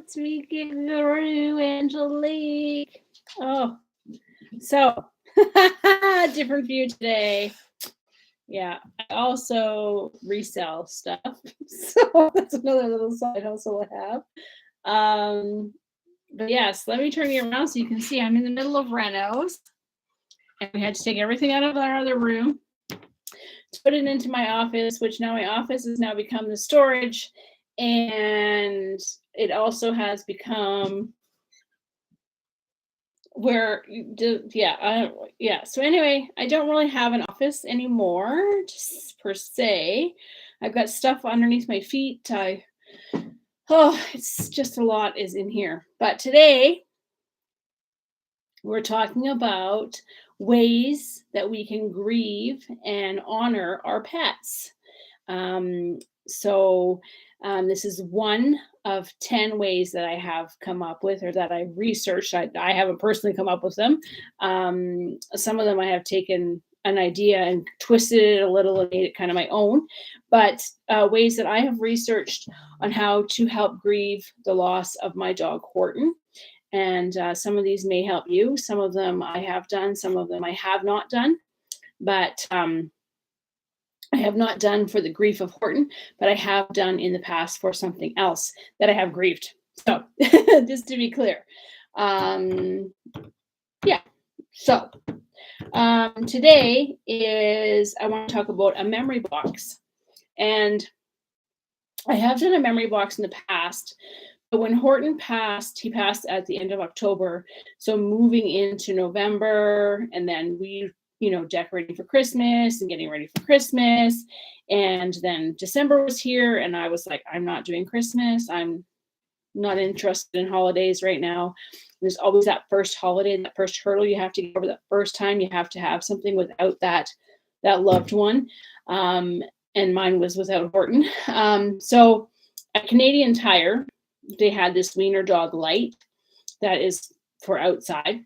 it's me, Giggles, Angelique. Oh, so different view today. Yeah, I also resell stuff, so that's another little side hustle I have. But yes, let me turn you around so you can see I'm in the middle of renos, and we had to take everything out of our other room to put it into my office, which now my office has now become the storage, and it also has become where so anyway, I don't really have an office anymore, just per se. I've got stuff underneath my feet. It's just a lot is in here. But today we're talking about ways that we can grieve and honor our pets. This is one of 10 ways that I have come up with, or that I researched. I haven't personally come up with them. Some of them I have taken an idea and twisted it a little and made it kind of my own. But ways that I have researched on how to help grieve the loss of my dog Horton. And some of these may help you. Some of them I have done, some of them I have not done. But I have not done for the grief of Horton, but I have done in the past for something else that I have grieved. So just to be clear. Today is, I want to talk about a memory box. And I have done a memory box in the past, but when Horton passed, he passed at the end of October. So moving into November, and then we decorating for Christmas and getting ready for Christmas. And then December was here, and I was like, I'm not doing Christmas. I'm not interested in holidays right now. There's always that first holiday, that first hurdle you have to get over. That first time you have to have something without that loved one. And mine was without Horton. So at Canadian Tire, they had this wiener dog light that is for outside.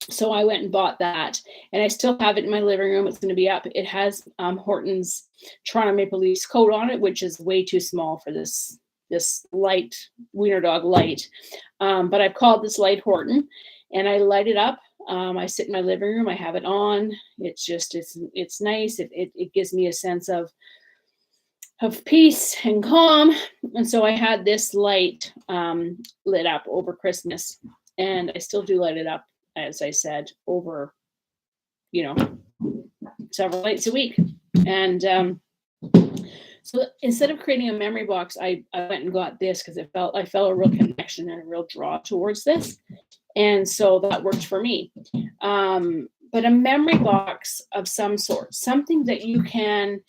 So I went and bought that, and I still have it in my living room. It's going to be up. It has Horton's Toronto Maple Leafs coat on it, which is way too small for this light wiener dog light. But I've called this light Horton, and I light it up. I sit in my living room. I have it on. It's nice. It gives me a sense of peace and calm. And so I had this light lit up over Christmas, and I still do light it up, as I said, over, several nights a week. And so instead of creating a memory box, I went and got this because I felt a real connection and a real draw towards this. And so that worked for me. But a memory box of some sort, something that you can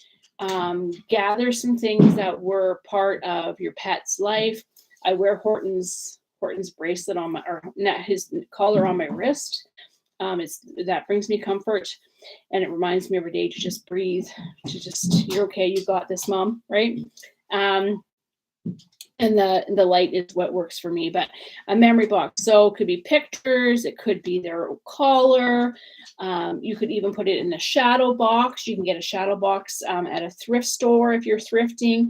gather some things that were part of your pet's life. I wear Horton's bracelet on his collar on my wrist. That brings me comfort, and it reminds me every day to just breathe, you're okay, you got this, Mom, right? And the light is what works for me. But a memory box, so it could be pictures, it could be their collar. You could even put it in a shadow box. You can get a shadow box at a thrift store if you're thrifting,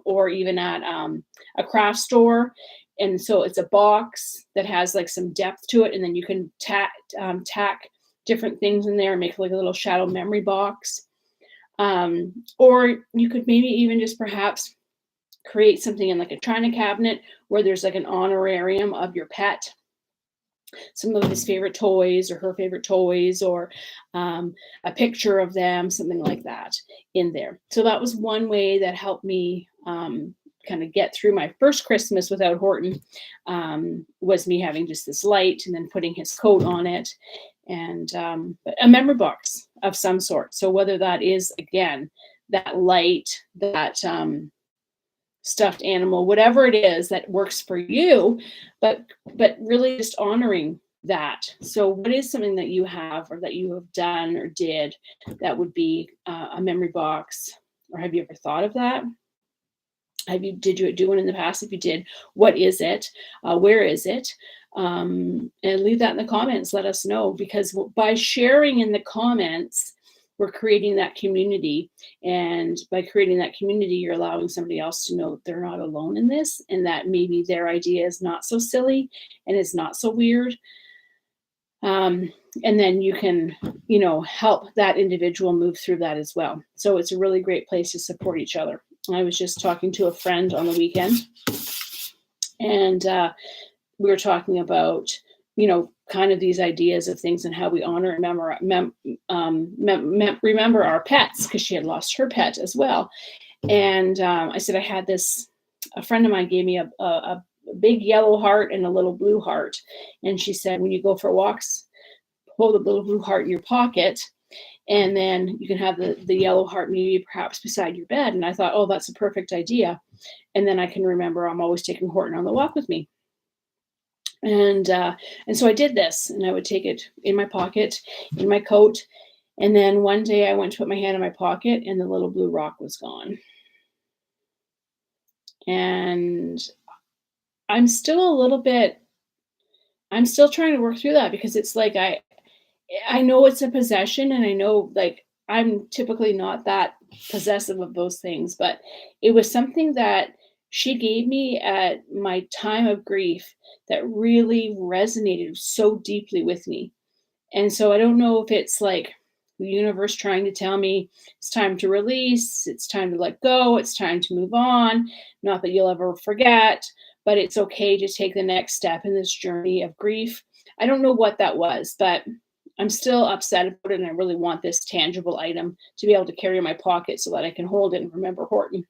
or even at a craft store. And so it's a box that has like some depth to it, and then you can tack different things in there and make like a little shadow memory box. Or you could maybe even just perhaps create something in like a china cabinet where there's like an honorarium of your pet, some of his favorite toys or her favorite toys, or a picture of them, something like that in there. So that was one way that helped me kind of get through my first Christmas without Horton, was me having just this light and then putting his coat on it, and a memory box of some sort. So whether that is, again, that light, that stuffed animal, whatever it is that works for you, but really just honoring that. So what is something that you have or that you have done or did that would be a memory box? Or have you ever thought of that? Did you do one in the past? If you did, what is it? Where is it? And leave that in the comments. Let us know, because by sharing in the comments, we're creating that community. And by creating that community, you're allowing somebody else to know that they're not alone in this, and that maybe their idea is not so silly and it's not so weird. And then you can, help that individual move through that as well. So it's a really great place to support each other. I was just talking to a friend on the weekend, and we were talking about, kind of these ideas of things and how we honor and remember our pets, because she had lost her pet as well. And I said, a friend of mine gave me a big yellow heart and a little blue heart. And she said, when you go for walks, hold the little blue heart in your pocket, and then you can have the yellow heart maybe perhaps beside your bed. And I thought, oh, that's a perfect idea. And then I can remember I'm always taking Horton on the walk with me. And so I did this, and I would take it in my pocket, in my coat. And then one day I went to put my hand in my pocket, and the little blue rock was gone. And I'm still trying to work through that, because it's like, I know it's a possession, and I know, like, I'm typically not that possessive of those things, but it was something that she gave me at my time of grief that really resonated so deeply with me. And so I don't know if it's like the universe trying to tell me it's time to release, it's time to let go, it's time to move on. Not that you'll ever forget, but it's okay to take the next step in this journey of grief. I don't know what that was, but I'm still upset about it, and I really want this tangible item to be able to carry in my pocket so that I can hold it and remember Horton.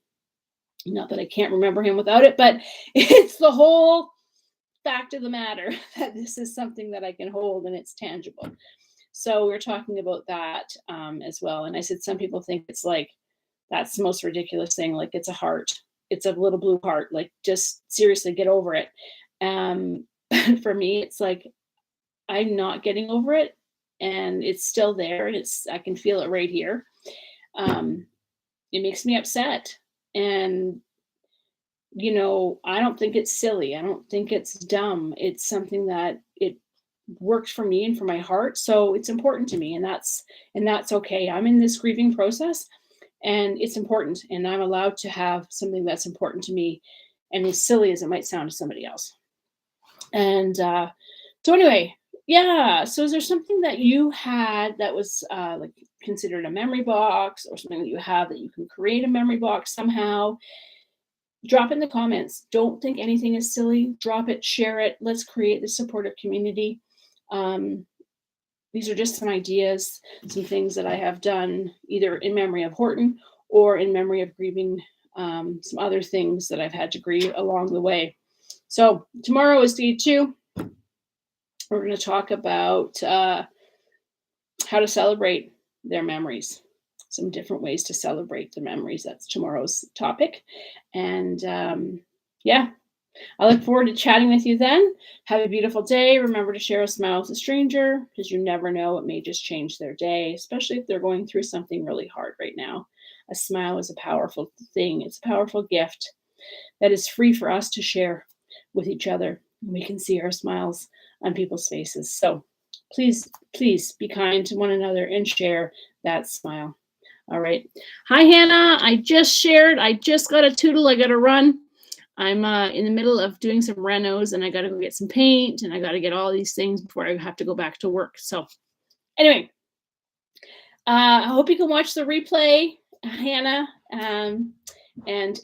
Not that I can't remember him without it, but it's the whole fact of the matter that this is something that I can hold and it's tangible. So we're talking about that as well. And I said, some people think it's like, that's the most ridiculous thing. Like, it's a heart. It's a little blue heart. Like, just seriously get over it. For me, it's like, I'm not getting over it, and it's still there. And I can feel it right here. It makes me upset. And, I don't think it's silly. I don't think it's dumb. It's something that it worked for me and for my heart. So it's important to me, and that's okay. I'm in this grieving process, and it's important, and I'm allowed to have something that's important to me, and as silly as it might sound to somebody else. And so anyway, yeah. So is there something that you had that was like considered a memory box, or something that you have that you can create a memory box somehow? Drop in the comments. Don't think anything is silly. Drop it, share it. Let's create this supportive community. These are just some ideas, some things that I have done either in memory of Horton or in memory of grieving some other things that I've had to grieve along the way. So tomorrow is day 2. We're going to talk about how to celebrate their memories, some different ways to celebrate the memories. That's tomorrow's topic. And yeah, I look forward to chatting with you then. Have a beautiful day. Remember to share a smile with a stranger, because you never know, it may just change their day, especially if they're going through something really hard right now. A smile is a powerful thing. It's a powerful gift that is free for us to share with each other. We can see our smiles on people's faces. So please be kind to one another and share that smile. All right. Hi, Hannah. I just shared. I just got a toodle. I got to run. I'm in the middle of doing some renos, and I got to go get some paint, and I got to get all these things before I have to go back to work. So anyway, I hope you can watch the replay, Hannah, and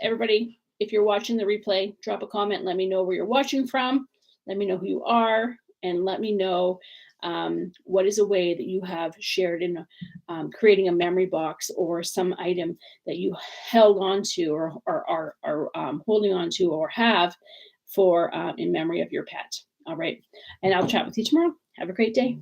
everybody. If you're watching the replay, drop a comment. Let me know where you're watching from. Let me know who you are, and let me know what is a way that you have shared in creating a memory box, or some item that you held on to, or are holding on to, or have for in memory of your pet. All right. And I'll chat with you tomorrow. Have a great day.